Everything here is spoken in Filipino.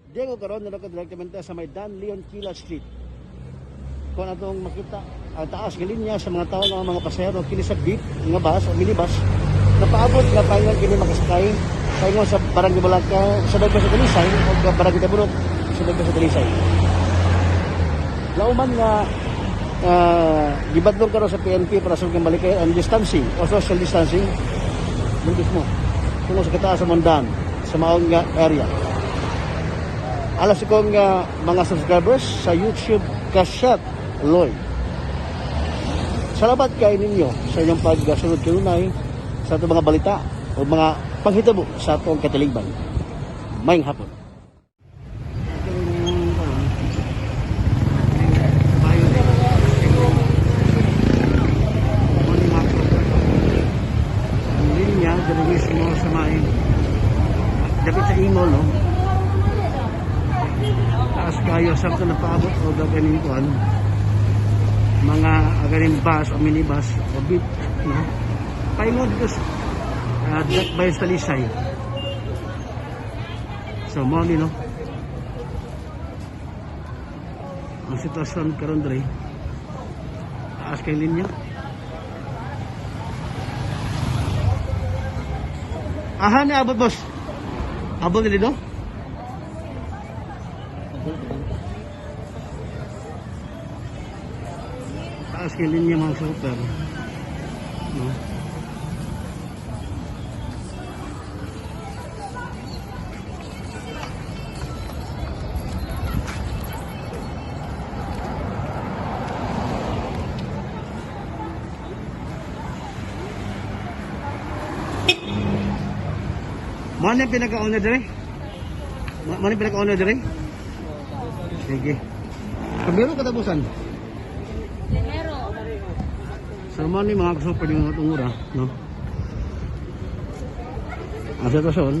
Diego karon na direktamente sa may Dan Leon Quila Street. Kung atong makita ang taas ng linya sa mga tao ng mga pasahero kini sa jeep, nga bus o minibus, napaabot na paingon kini makasakay paingon sa Barangay Balaka sa Dagba sa Talisay o Barangay Tabunok sa Dagba sa Talisay. Lauman nga gibadlong karon sa PNP para sa malikay ang distancing o social distancing mundis mo kung sa kataas sa Mondan sa maong nga area. Alas kong mga subscribers sa YouTube Kasyat Lloyd. Salamat kay ninyo sa inyong pagsunod kanunay sa itong mga balita o mga panghitabo sa itong katiligban. Mayang hapon. Ang linya, dito mismo sa may dapat sa Ingol, no? Taas kayo sa ito napaabot o gaganin ko mga aganing bus o minibus o beat, no? Paingon dito sa Dakbay sa Talisay. So mo no ang sitwasyon karon dre taas kay linya. Aha ni abot boss, abot nila no. Taas kay linya mga super, no? Mana yung pinaka-owner dire? Mana yung pinaka-owner dire? Sige. Kamero katapusan? Kamero. So, mana yung mga super yung tungura, no? Ang sitwasyon,